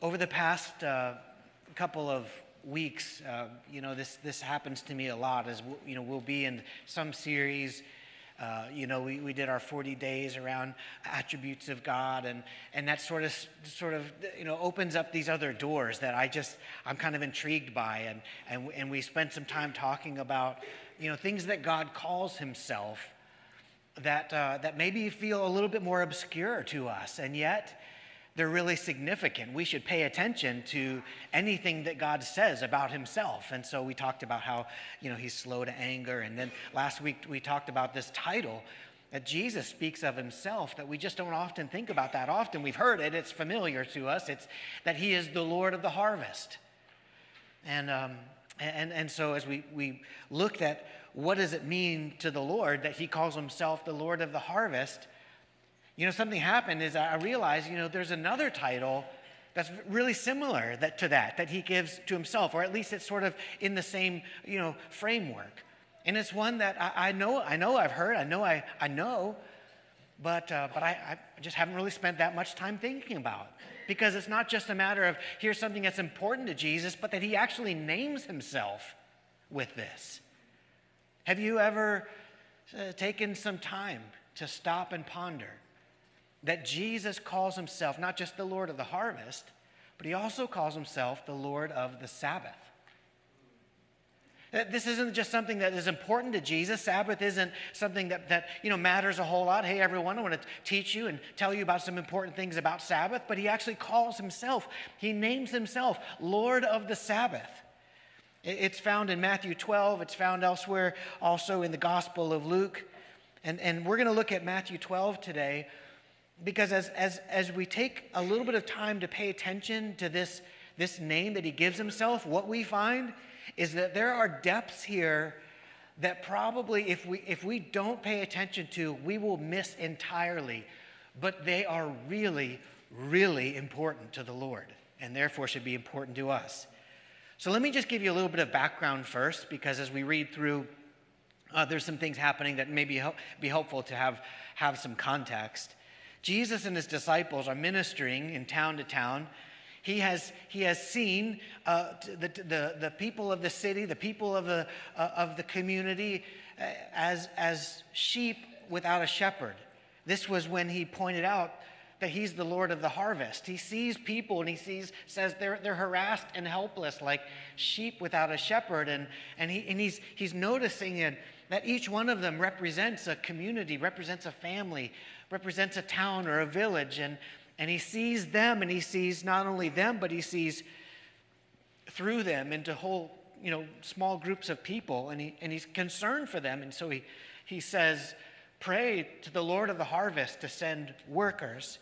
Over the past couple of weeks, this happens to me a lot. As we'll be in some series. We did our 40 days around attributes of God, and that sort of opens up these other doors that I'm kind of intrigued by, and we spent some time talking about things that God calls Himself that maybe feel a little bit more obscure to us, and yet they're really significant. We should pay attention to anything that God says about Himself. And so we talked about how, He's slow to anger. And then last week we talked about this title that Jesus speaks of Himself that we just don't often think about that often. We've heard it. It's familiar to us. It's that He is the Lord of the harvest. And so as we looked at what does it mean to the Lord that He calls Himself the Lord of the harvest, something happened is I realized, there's another title that's really similar to that He gives to Himself, or at least it's sort of in the same, framework. And it's one that I know I've heard, I know, but I just haven't really spent that much time thinking about. Because it's not just a matter of here's something that's important to Jesus, but that He actually names Himself with this. Have you ever taken some time to stop and ponder that Jesus calls Himself not just the Lord of the harvest, but He also calls Himself the Lord of the Sabbath? This isn't just something that is important to Jesus. Sabbath isn't something that matters a whole lot. Hey, everyone, I want to teach you and tell you about some important things about Sabbath. But He actually calls Himself, He names Himself Lord of the Sabbath. It's found in Matthew 12. It's found elsewhere also in the Gospel of Luke. And we're going to look at Matthew 12 today, because as we take a little bit of time to pay attention to this name that He gives Himself, what we find is that there are depths here that probably if we don't pay attention to, we will miss entirely. But they are really, really important to the Lord, and therefore should be important to us. So let me just give you a little bit of background first, because as we read through, there's some things happening that may be helpful to have some context. Jesus and His disciples are ministering in town to town. He has seen the people of the city, the people of the community, as sheep without a shepherd. This was when He pointed out that He's the Lord of the harvest. He sees people and says they're harassed and helpless like sheep without a shepherd, and he's noticing that each one of them represents a community, represents a family, represents a town or a village, and He sees them, and He sees not only them, but He sees through them into whole, small groups of people, and He's concerned for them. And so he says, pray to the Lord of the harvest to send workers.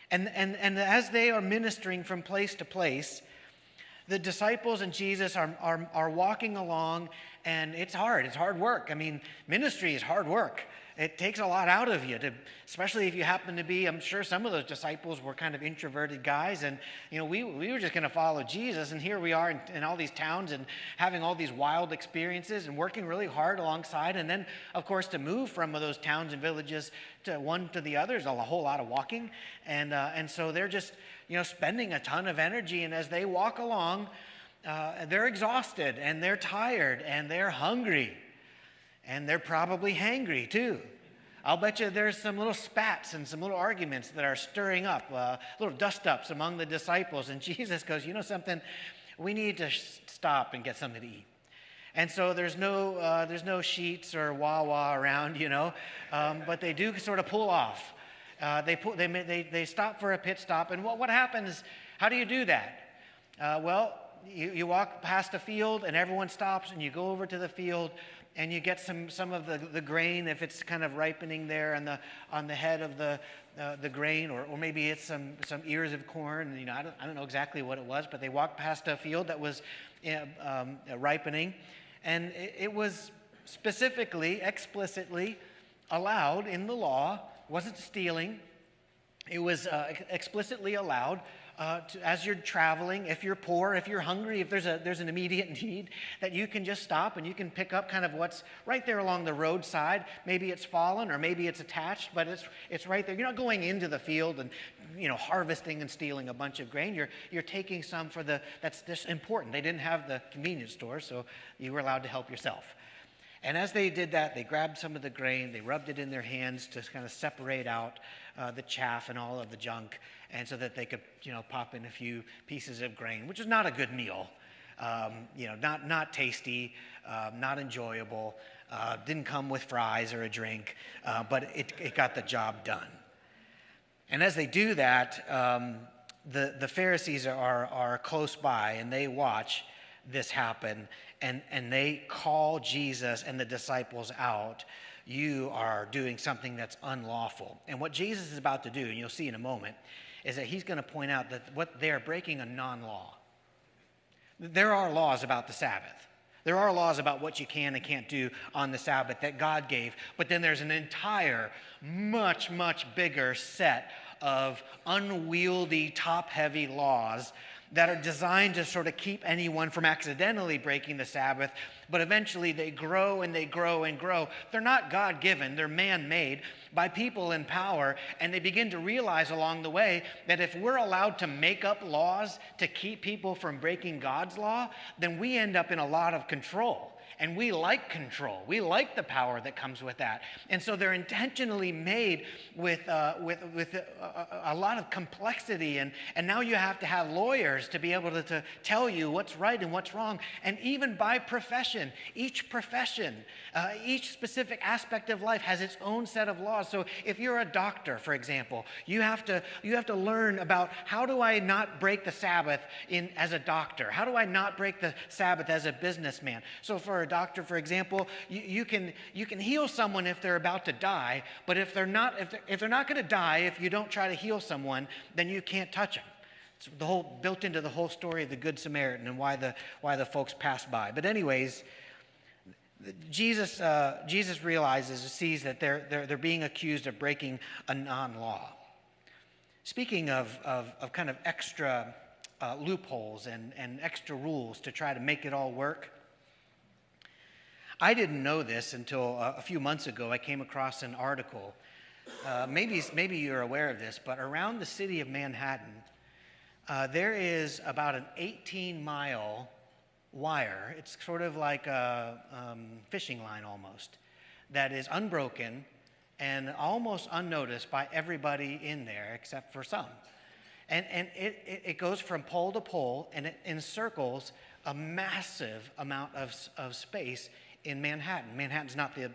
And as they are ministering from place to place, the disciples and Jesus are walking along, and it's hard work. I mean, ministry is hard work. It takes a lot out of you, especially if you happen to be, I'm sure some of those disciples were kind of introverted guys, and we were just going to follow Jesus, and here we are in all these towns and having all these wild experiences and working really hard alongside, and then, of course, to move from those towns and villages to one to the other is a whole lot of walking, and so they're just spending a ton of energy, and as they walk along, they're exhausted, and they're tired, and they're hungry. And they're probably hangry too. I'll bet you there's some little spats and some little arguments that are stirring up, little dust-ups among the disciples. And Jesus goes, something? We need to stop and get something to eat. And so there's no Sheets or Wawa around, but they do sort of pull off. They stop for a pit stop. And what happens? How do you do that? You walk past a field and everyone stops, and you go over to the field, and you get some of the grain, if it's kind of ripening there on the head of the grain, or maybe it's some ears of corn. I don't know exactly what it was, but they walked past a field that was ripening, and it was explicitly allowed in the law. Wasn't stealing. It was explicitly allowed as you're traveling, if you're poor, if you're hungry, if there's an immediate need, that you can just stop and you can pick up kind of what's right there along the roadside. Maybe it's fallen or maybe it's attached, but it's right there. You're not going into the field and harvesting and stealing a bunch of grain. You're taking some that's just important. They didn't have the convenience store, so you were allowed to help yourself. And as they did that, they grabbed some of the grain, they rubbed it in their hands to kind of separate out the chaff and all of the junk, and so that they could, pop in a few pieces of grain, which is not a good meal, not tasty, not enjoyable, didn't come with fries or a drink, but it got the job done. And as they do that, the Pharisees are close by, and they watch this happen, and they call Jesus and the disciples out. You are doing something that's unlawful. And what Jesus is about to do, and you'll see in a moment, is that he's going to point out that what they're breaking a non-law. There are laws about the Sabbath. There are laws about what you can and can't do on the Sabbath that God gave, but then there's an entire, much, much bigger set of unwieldy, top-heavy laws that are designed to sort of keep anyone from accidentally breaking the Sabbath, but eventually they grow and they grow and grow. They're not God-given, they're man-made by people in power, and they begin to realize along the way that if we're allowed to make up laws to keep people from breaking God's law, then we end up in a lot of control. And we like control. We like the power that comes with that. And so they're intentionally made with a lot of complexity. And now you have to have lawyers to be able to tell you what's right and what's wrong. And even by profession, each specific aspect of life has its own set of laws. So if you're a doctor, for example, you have to learn about how do I not break the Sabbath as a doctor? How do I not break the Sabbath as a businessman? So for a doctor, for example, you can heal someone if they're about to die, but if they're not going to die, if you don't try to heal someone, then you can't touch them. It's built into the whole story of the Good Samaritan and why the folks pass by. But anyways, Jesus sees that they're being accused of breaking a non-law. Speaking of kind of extra loopholes and extra rules to try to make it all work, I didn't know this until a few months ago. I came across an article. Maybe you're aware of this, but around the city of Manhattan, there is about an 18-mile wire. It's sort of like a fishing line almost, that is unbroken and almost unnoticed by everybody in there except for some. And it goes from pole to pole, and it encircles a massive amount of space in Manhattan.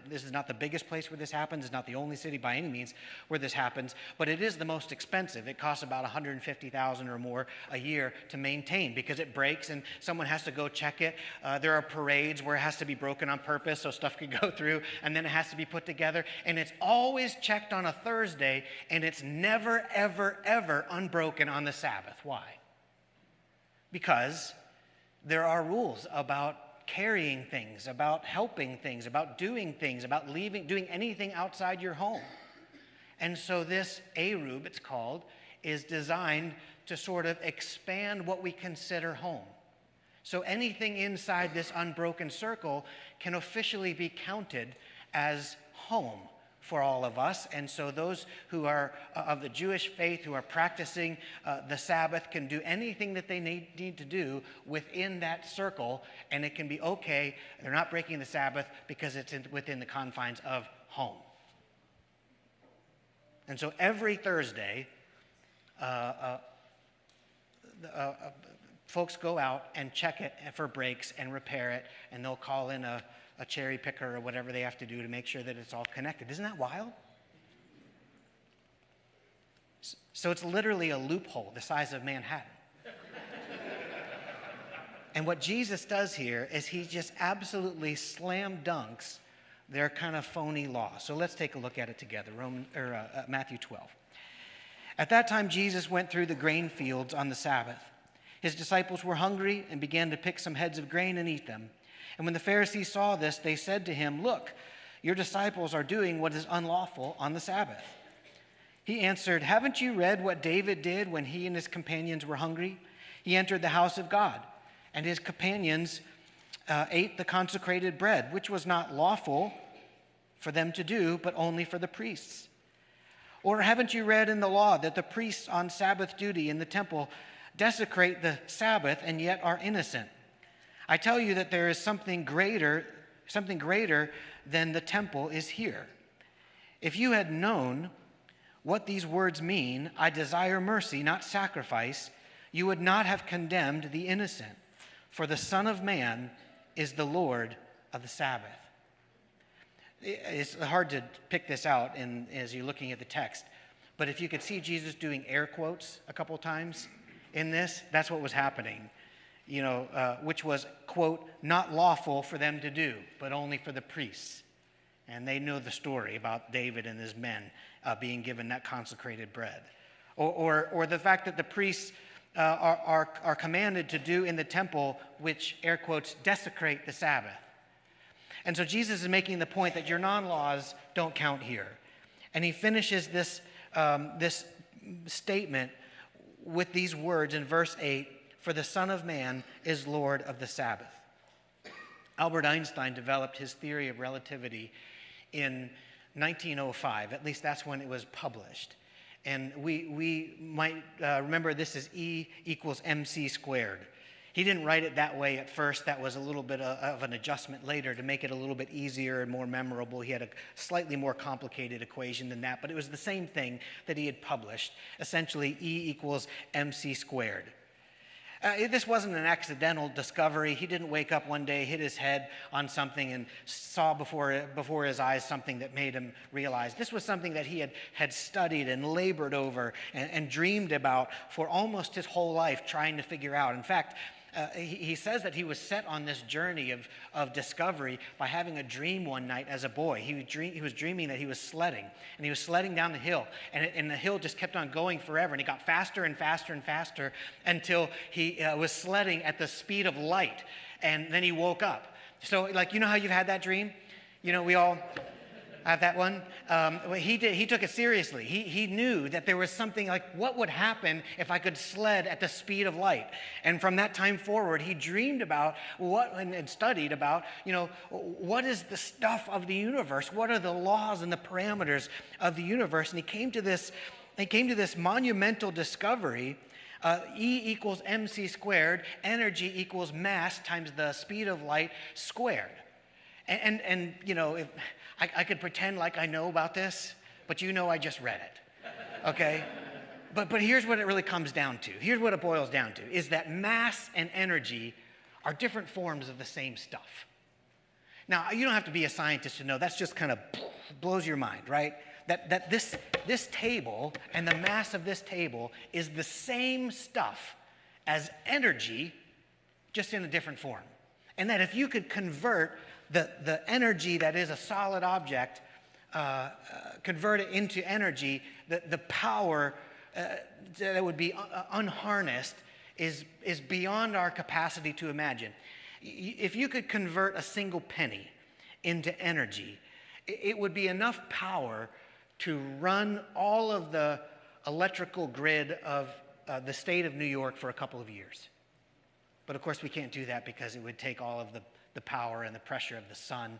This is not the biggest place where this happens. It's not the only city by any means where this happens, but it is the most expensive. It costs about $150,000 or more a year to maintain because it breaks and someone has to go check it. There are parades where it has to be broken on purpose so stuff can go through, and then it has to be put together, and it's always checked on a Thursday, and it's never, ever, ever unbroken on the Sabbath. Why? Because there are rules about carrying things, about helping things, about doing things, about doing anything outside your home. And so this Arub, it's called, is designed to sort of expand what we consider home. So anything inside this unbroken circle can officially be counted as home for all of us. And so those who are of the Jewish faith, who are practicing the Sabbath, can do anything that they need to do within that circle, and it can be okay. They're not breaking the Sabbath because it's within the confines of home. And so every Thursday, folks go out and check it for breaks and repair it, and they'll call in a cherry picker or whatever they have to do to make sure that it's all connected. Isn't that wild? So it's literally a loophole the size of Manhattan. And what Jesus does here is he just absolutely slam dunks their kind of phony law. So let's take a look at it together. Matthew 12. At that time, Jesus went through the grain fields on the Sabbath. His disciples were hungry and began to pick some heads of grain and eat them. And when the Pharisees saw this, they said to him, "Look, your disciples are doing what is unlawful on the Sabbath." He answered, "Haven't you read what David did when he and his companions were hungry? He entered the house of God, and his companions ate the consecrated bread, which was not lawful for them to do, but only for the priests. Or haven't you read in the law that the priests on Sabbath duty in the temple desecrate the Sabbath and yet are innocent? I tell you that there is something greater than the temple is here. If you had known what these words mean, 'I desire mercy, not sacrifice,' you would not have condemned the innocent, for the Son of Man is the Lord of the Sabbath." It's hard to pick this out as you're looking at the text, but if you could see Jesus doing air quotes a couple times in this, that's what was happening, which was, quote, "not lawful for them to do, but only for the priests." And they know the story about David and his men being given that consecrated bread. Or the fact that the priests are commanded to do in the temple, which, air quotes, desecrate the Sabbath. And so Jesus is making the point that your non-laws don't count here. And he finishes this statement with these words in verse 8, "For the Son of Man is Lord of the Sabbath." Albert Einstein developed his theory of relativity in 1905. At least that's when it was published. And we might remember this as E equals mc squared. He didn't write it that way at first. That was a little bit of an adjustment later to make it a little bit easier and more memorable. He had a slightly more complicated equation than that, but it was the same thing that he had published, essentially E equals mc squared. This wasn't an accidental discovery. He didn't wake up one day, hit his head on something, and saw before his eyes something that made him realize. This was something that he had studied and labored over and dreamed about for almost his whole life, trying to figure out. In fact, he says that he was set on this journey of discovery by having a dream one night as a boy. He was dreaming that he was sledding, and he was sledding down the hill, and the hill just kept on going forever, and he got faster and faster and faster until he was sledding at the speed of light, and then he woke up. So, how you've had that dream? We all have that one. He took it seriously. He knew that there was something like, what would happen if I could sled at the speed of light? And from that time forward, he dreamed about and studied about, what is the stuff of the universe? What are the laws and the parameters of the universe? And he came to this monumental discovery. E equals mc squared, energy equals mass times the speed of light squared. And if I could pretend like I know about this, but I just read it, okay? But here's what it really comes down to. Here's what it boils down to, is that mass and energy are different forms of the same stuff. Now, you don't have to be a scientist to know. That's just kind of blows your mind, right? That this table and the mass of this table is the same stuff as energy, just in a different form. And that if you could convert the energy that is a solid object, convert it into energy, the power that would be unharnessed is beyond our capacity to imagine. If you could convert a single penny into energy, it would be enough power to run all of the electrical grid of the state of New York for a couple of years. But of course we can't do that because it would take all of the power and the pressure of the sun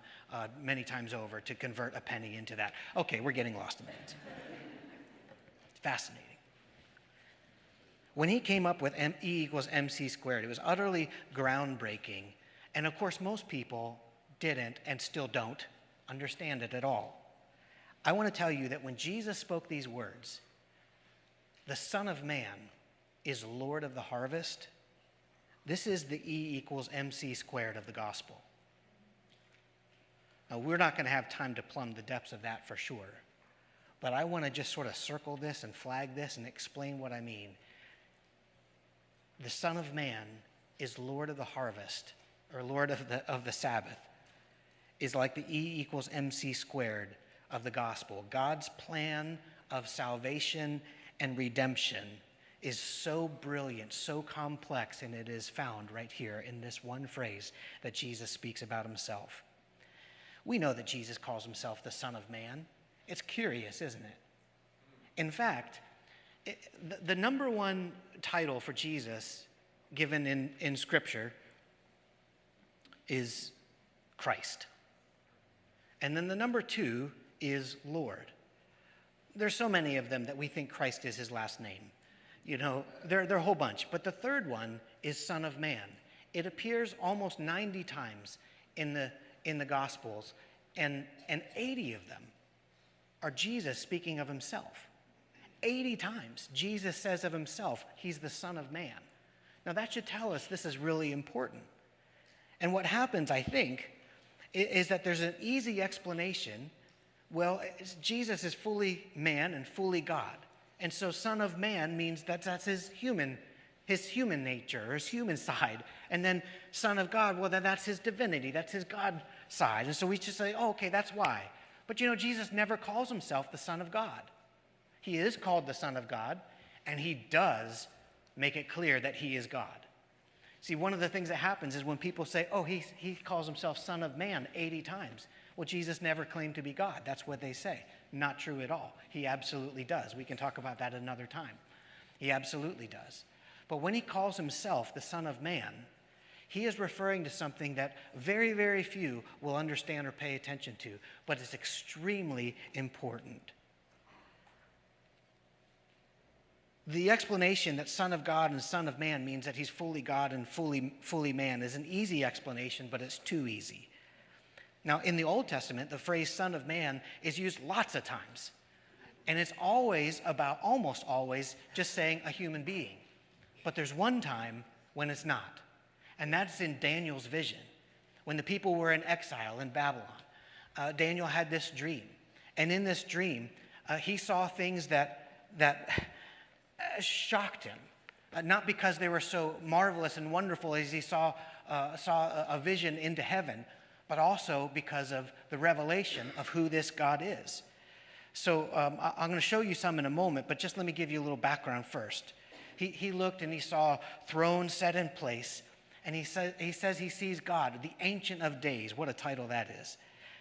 many times over to convert a penny into that. Okay, we're getting lost in that. It's fascinating. When he came up with E equals mc squared, it was utterly groundbreaking. And of course, most people didn't and still don't understand it at all. I want to tell you that when Jesus spoke these words, the Son of Man is Lord of the harvest, this is the E equals mc squared of the gospel. Now, we're not going to have time to plumb the depths of that for sure, but I want to just sort of circle this and flag this and explain what I mean. The Son of Man is Lord of the harvest, or Lord of the Sabbath, is like the E equals mc squared of the gospel. God's plan of salvation and redemption is so brilliant, so complex, and it is found right here in this one phrase that Jesus speaks about himself. We know that Jesus calls himself the Son of Man. It's curious, isn't it? In fact, the number one title for Jesus given in Scripture is Christ. And then the number two is Lord. There's so many of them that we think Christ is his last name. You know, there are a whole bunch. But the third one is Son of Man. It appears almost 90 times in the Gospels, and 80 of them are Jesus speaking of himself. 80 times Jesus says of himself, he's the Son of Man. Now that should tell us this is really important. And what happens, I think, is that there's an easy explanation. Well, Jesus is fully man and fully God. And so Son of Man means that's his human nature, or his human side. And then Son of God, well, then that's his divinity, that's his God side. And so we just say, oh, okay, that's why. But you know, Jesus never calls himself the Son of God. He is called the Son of God, and he does make it clear that he is God. See, one of the things that happens is when people say, oh, he calls himself Son of Man 80 times. Well, Jesus never claimed to be God. That's what they say. Not true at all. He absolutely does. We can talk about that another time. He absolutely does. But when he calls himself the Son of Man, he is referring to something that very, very few will understand or pay attention to, but it's extremely important. The explanation that Son of God and Son of Man means that he's fully God and fully man is an easy explanation, but it's too easy. Now, in the Old Testament, the phrase Son of Man is used lots of times. And it's almost always, just saying a human being. But there's one time when it's not. And that's in Daniel's vision. When the people were in exile in Babylon, Daniel had this dream. And in this dream, he saw things that shocked him. Not because they were so marvelous and wonderful as he saw a vision into heaven, but also because of the revelation of who this God is. So I'm going to show you some in a moment, but just let me give you a little background first. He looked and he saw thrones set in place, and he says he sees God, the Ancient of Days. What a title that is.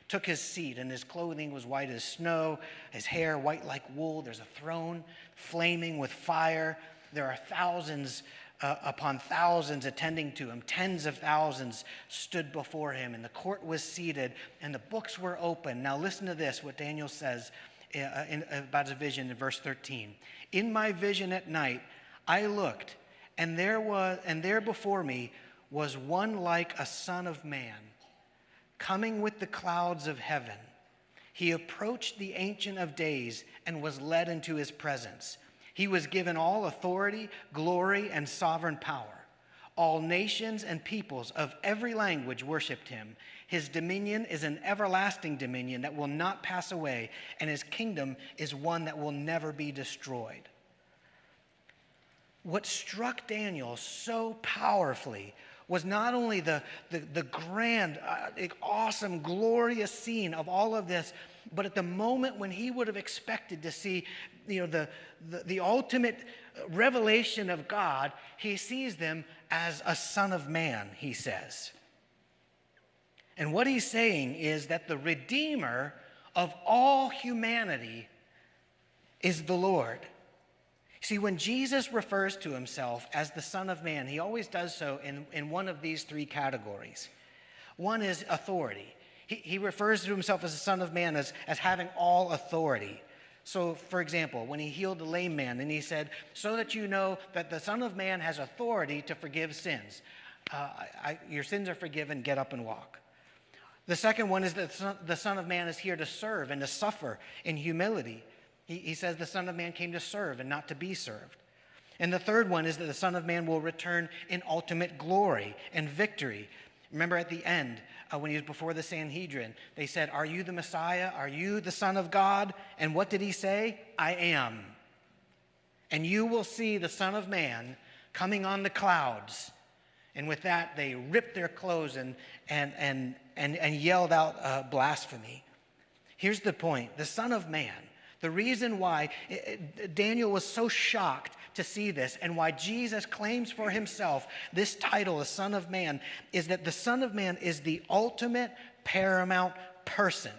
Took his seat, and his clothing was white as snow, his hair white like wool. There's a throne flaming with fire. There are thousands upon thousands attending to him. Tens of thousands stood before him, and the court was seated, and the books were open. Now listen to this, what Daniel says about his vision in verse 13. In my vision at night, I looked, and there before me was one like a son of man, coming with the clouds of heaven. He approached the Ancient of Days and was led into his presence. He was given all authority, glory, and sovereign power. All nations and peoples of every language worshiped him. His dominion is an everlasting dominion that will not pass away, and his kingdom is one that will never be destroyed. What struck Daniel so powerfully was not only the grand, awesome, glorious scene of all of this, but at the moment when he would have expected to see, the ultimate revelation of God, he sees them as a son of man, he says. And what he's saying is that the Redeemer of all humanity is the Lord. See, when Jesus refers to himself as the Son of Man, he always does so in one of these three categories. One is authority. He refers to himself as the Son of Man as having all authority. So, for example, when he healed the lame man, and he said, so that you know that the Son of Man has authority to forgive sins. Your sins are forgiven, get up and walk. The second one is that the Son of Man is here to serve and to suffer in humility. He says the Son of Man came to serve and not to be served. And the third one is that the Son of Man will return in ultimate glory and victory. Remember at the end, when he was before the Sanhedrin, they said, are you the Messiah? Are you the Son of God? And what did he say? I am. And you will see the Son of Man coming on the clouds. And with that, they ripped their clothes and yelled out blasphemy. Here's the point. The Son of Man, the reason why Daniel was so shocked to see this and why Jesus claims for himself this title, the Son of Man, is that the Son of Man is the ultimate paramount person.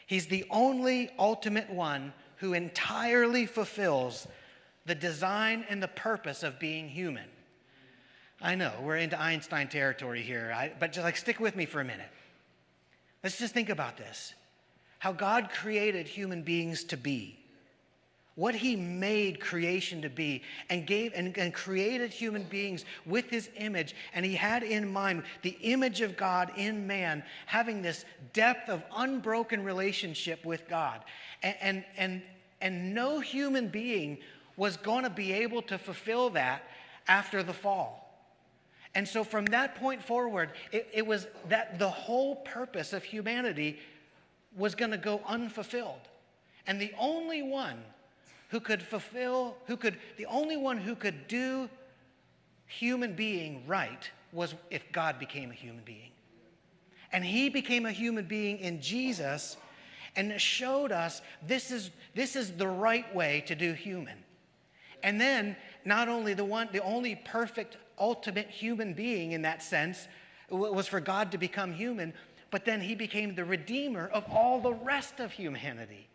He's the only ultimate one who entirely fulfills the design and the purpose of being human. I know, we're into Einstein territory here, but just stick with me for a minute. Let's just think about this. How God created human beings to be. What he made creation to be and gave and created human beings with his image. And he had in mind the image of God in man, having this depth of unbroken relationship with God. And no human being was going to be able to fulfill that after the fall. And so from that point forward, it was that the whole purpose of humanity was going to go unfulfilled. And the only one who could do human being right was if God became a human being. And he became a human being in Jesus and showed us this is the right way to do human. And then not only the only perfect ultimate human being in that sense was for God to become human, but then he became the redeemer of all the rest of humanity.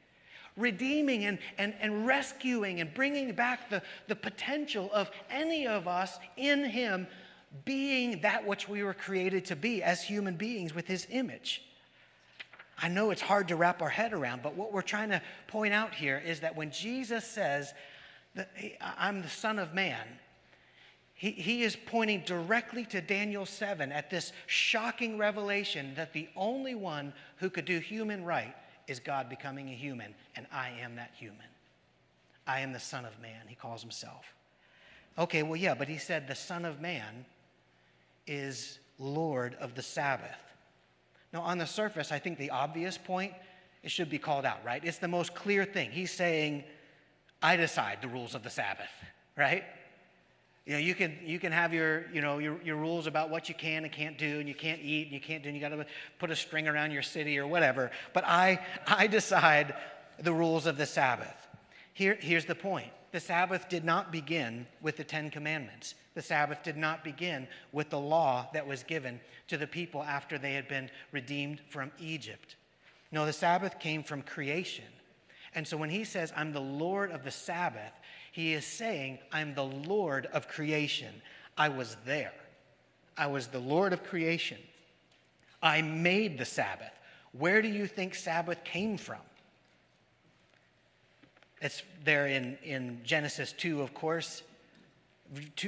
Redeeming and rescuing and bringing back the potential of any of us in him being that which we were created to be as human beings with his image. I know it's hard to wrap our head around, but what we're trying to point out here is that when Jesus says that I'm the Son of Man, he is pointing directly to Daniel 7 at this shocking revelation that the only one who could do human right is God becoming a human, and I am that human. I am the Son of Man, he calls himself. Okay, well, yeah, but he said the Son of Man is Lord of the Sabbath. Now, on the surface, I think the obvious point, it should be called out, right? It's the most clear thing. He's saying, I decide the rules of the Sabbath, right? You can have your rules about what you can and can't do, and you can't eat, and you can't do, and you got to put a string around your city or whatever. But I decide the rules of the Sabbath. Here's the point. The Sabbath did not begin with the Ten Commandments. The Sabbath did not begin with the law that was given to the people after they had been redeemed from Egypt. No, the Sabbath came from creation. And so when he says, I'm the Lord of the Sabbath, he is saying, I'm the Lord of creation. I was there. I was the Lord of creation. I made the Sabbath. Where do you think Sabbath came from? It's there in Genesis 2, of course,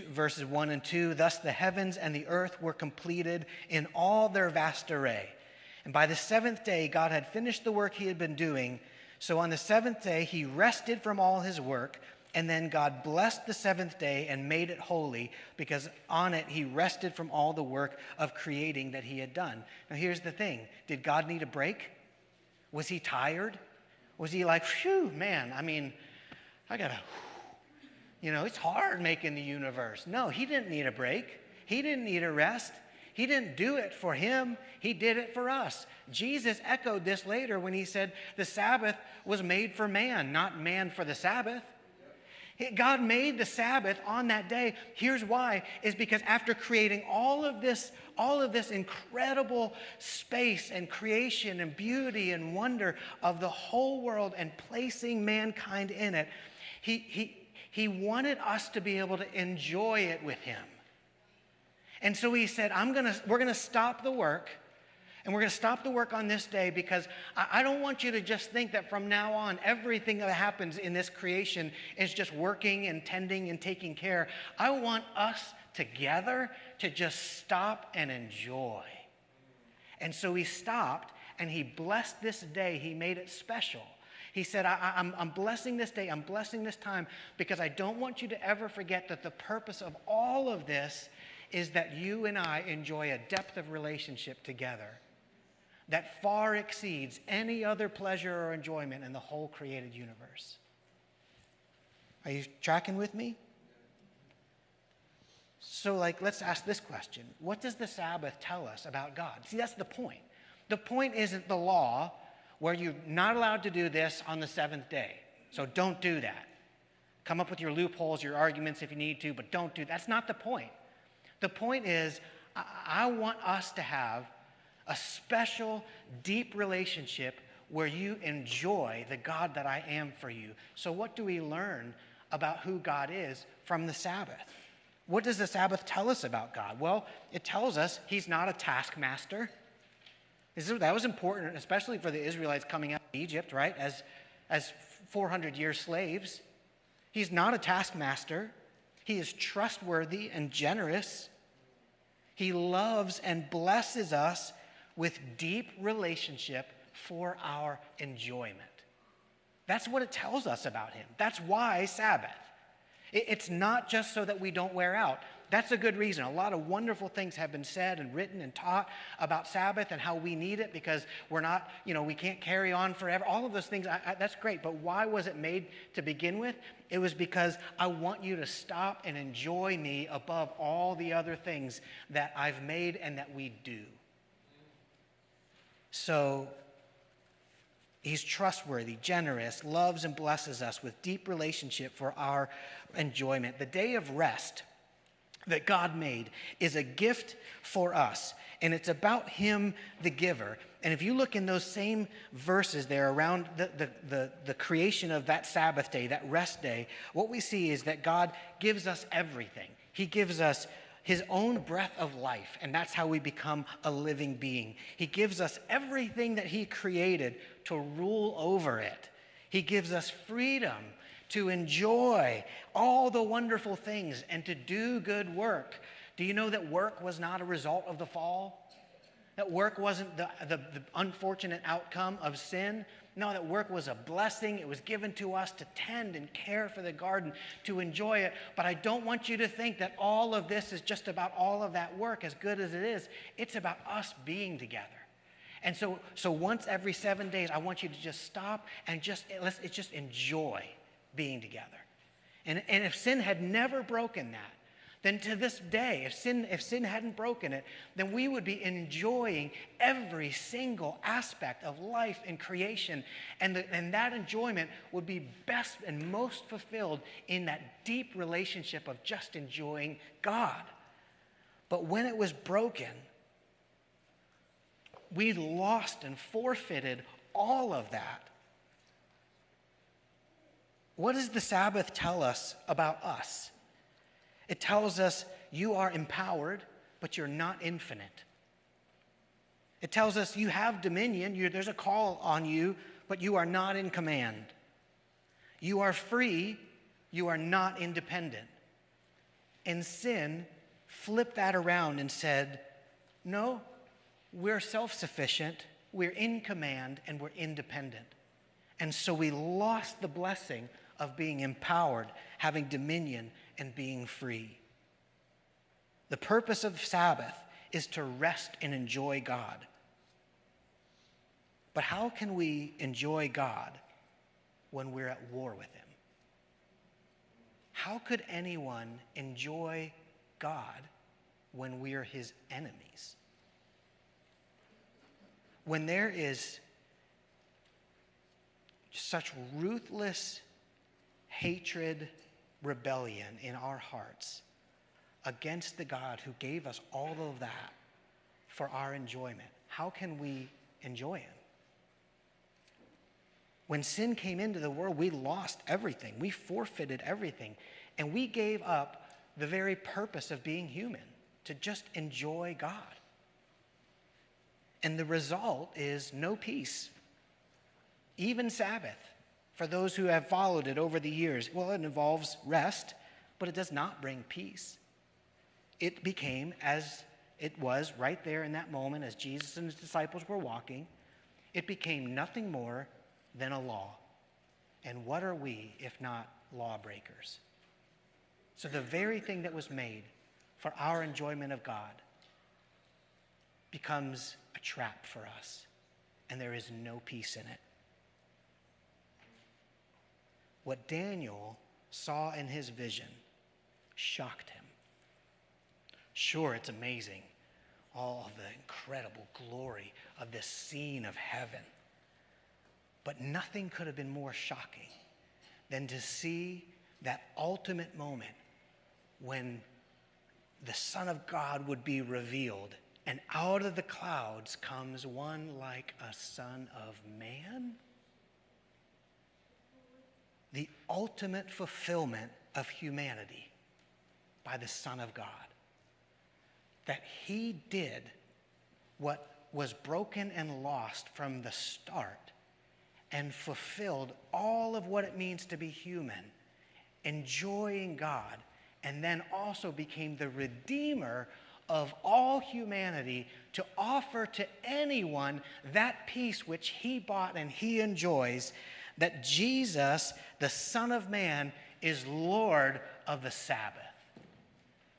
verses 1 and 2. Thus the heavens and the earth were completed in all their vast array. And by the seventh day, God had finished the work he had been doing. So on the seventh day, he rested from all his work. And then God blessed the seventh day and made it holy, because on it he rested from all the work of creating that he had done. Now here's the thing. Did God need a break? Was he tired? Was he like, phew, man, it's hard making the universe. No, he didn't need a break. He didn't need a rest. He didn't do it for him. He did it for us. Jesus echoed this later when he said the Sabbath was made for man, not man for the Sabbath. God made the Sabbath on that day. Here's why, is because after creating all of this incredible space and creation and beauty and wonder of the whole world and placing mankind in it, he wanted us to be able to enjoy it with him. And so he said, we're going to stop the work. And we're going to stop the work on this day because I don't want you to just think that from now on, everything that happens in this creation is just working and tending and taking care. I want us together to just stop and enjoy. And so he stopped and he blessed this day. He made it special. He said, I'm blessing this day. I'm blessing this time because I don't want you to ever forget that the purpose of all of this is that you and I enjoy a depth of relationship together that far exceeds any other pleasure or enjoyment in the whole created universe. Are you tracking with me? So, let's ask this question. What does the Sabbath tell us about God? See, that's the point. The point isn't the law where you're not allowed to do this on the seventh day. So don't do that. Come up with your loopholes, your arguments if you need to, but don't do that. That's not the point. The point is, I want us to have a special, deep relationship where you enjoy the God that I am for you. So what do we learn about who God is from the Sabbath? What does the Sabbath tell us about God? Well, it tells us he's not a taskmaster. That was important, especially for the Israelites coming out of Egypt, right, as 400-year slaves. He's not a taskmaster. He is trustworthy and generous. He loves and blesses us with deep relationship for our enjoyment. That's what it tells us about him. That's why Sabbath. It's not just so that we don't wear out. That's a good reason. A lot of wonderful things have been said and written and taught about Sabbath and how we need it because we're not, we can't carry on forever. All of those things, that's great. But why was it made to begin with? It was because I want you to stop and enjoy me above all the other things that I've made and that we do. So he's trustworthy, generous, loves and blesses us with deep relationship for our enjoyment. The day of rest that God made is a gift for us, and it's about him, the giver. And if you look in those same verses there around the creation of that Sabbath day, that rest day, what we see is that God gives us everything. He gives us his own breath of life, and that's how we become a living being. He gives us everything that he created to rule over it. He gives us freedom to enjoy all the wonderful things and to do good work. Do you know that work was not a result of the fall? That work wasn't the unfortunate outcome of sin? No, that work was a blessing. It was given to us to tend and care for the garden, to enjoy it. But I don't want you to think that all of this is just about all of that work, as good as it is. It's about us being together. And so once every 7 days, I want you to just stop and just enjoy being together. And if sin had never broken that, then to this day, if sin hadn't broken it, then we would be enjoying every single aspect of life and creation. And that enjoyment would be best and most fulfilled in that deep relationship of just enjoying God. But when it was broken, we lost and forfeited all of that. What does the Sabbath tell us about us? It tells us you are empowered, but you're not infinite. It tells us you have dominion, there's a call on you, but you are not in command. You are free, you are not independent. And sin flipped that around and said, no, we're self-sufficient, we're in command, and we're independent. And so we lost the blessing of being empowered, having dominion, and being free. The purpose of Sabbath is to rest and enjoy God. But how can we enjoy God when we're at war with him? How could anyone enjoy God when we're his enemies? When there is such ruthless hatred, rebellion in our hearts against the God who gave us all of that for our enjoyment, how can we enjoy him? When sin came into the world, we lost everything. We forfeited everything. And we gave up the very purpose of being human, to just enjoy God. And the result is no peace. Even Sabbath, for those who have followed it over the years, well, it involves rest, but it does not bring peace. It became, as it was right there in that moment as Jesus and his disciples were walking, it became nothing more than a law. And what are we if not lawbreakers? So the very thing that was made for our enjoyment of God becomes a trap for us, and there is no peace in it. What Daniel saw in his vision shocked him. Sure, it's amazing, all of the incredible glory of this scene of heaven. But nothing could have been more shocking than to see that ultimate moment when the Son of God would be revealed and out of the clouds comes one like a son of man. The ultimate fulfillment of humanity by the Son of God. That he did what was broken and lost from the start and fulfilled all of what it means to be human, enjoying God, and then also became the Redeemer of all humanity to offer to anyone that peace which he bought and he enjoys, that Jesus, the Son of Man, is Lord of the Sabbath,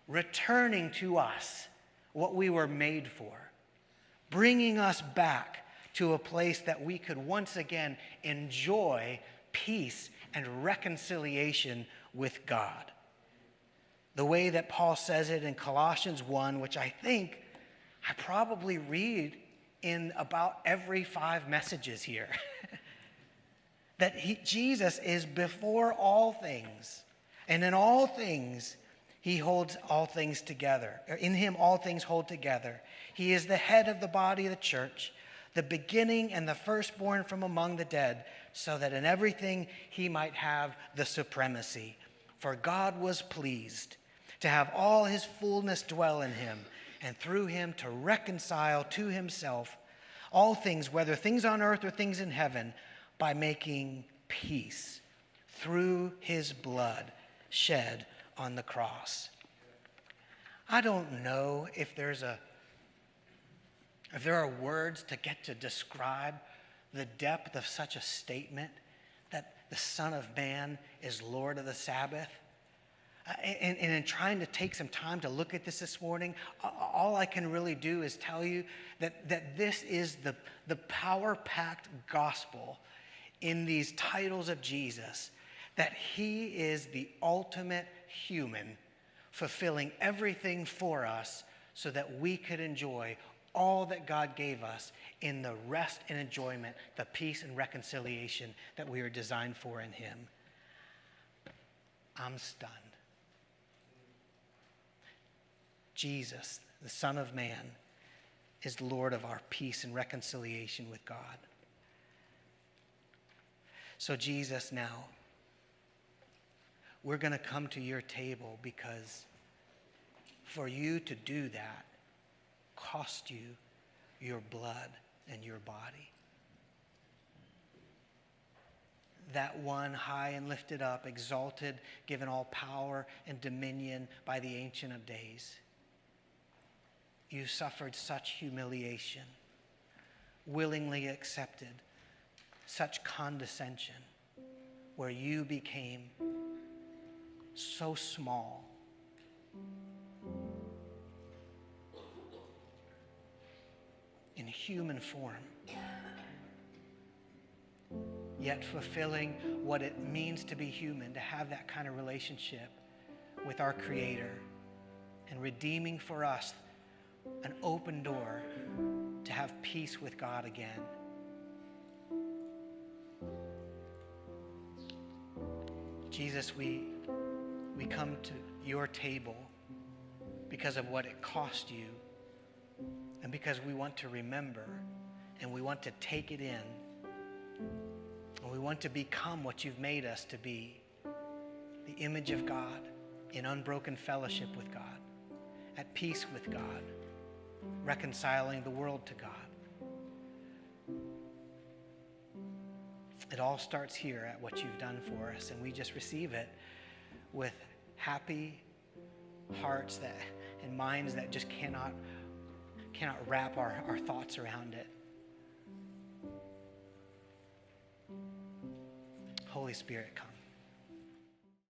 returning to us what we were made for, bringing us back to a place that we could once again enjoy peace and reconciliation with God. The way that Paul says it in Colossians 1, which I think I probably read in about every 5 messages here. That Jesus is before all things, and in all things he holds all things together. In him all things hold together. He is the head of the body of the church, the beginning and the firstborn from among the dead, so that in everything he might have the supremacy. For God was pleased to have all his fullness dwell in him, and through him to reconcile to himself all things, whether things on earth or things in heaven, by making peace through his blood shed on the cross. I don't know if there are words to get to describe the depth of such a statement that the Son of Man is Lord of the Sabbath. And in trying to take some time to look at this morning, all I can really do is tell you that this is the power-packed gospel in these titles of Jesus, that he is the ultimate human, fulfilling everything for us so that we could enjoy all that God gave us in the rest and enjoyment, the peace and reconciliation that we are designed for in him. I'm stunned. Jesus, the Son of Man, is Lord of our peace and reconciliation with God. So Jesus, now, we're going to come to your table because for you to do that cost you your blood and your body. That one high and lifted up, exalted, given all power and dominion by the Ancient of Days. You suffered such humiliation, willingly accepted such condescension, where you became so small. In human form, yet fulfilling what it means to be human, to have that kind of relationship with our Creator, and redeeming for us an open door to have peace with God again. Jesus, we come to your table because of what it cost you, and because we want to remember, and we want to take it in, and we want to become what you've made us to be, the image of God in unbroken fellowship with God, at peace with God, reconciling the world to God. It all starts here at what you've done for us, and we just receive it with happy hearts and minds that just cannot wrap our thoughts around it. Holy Spirit, come.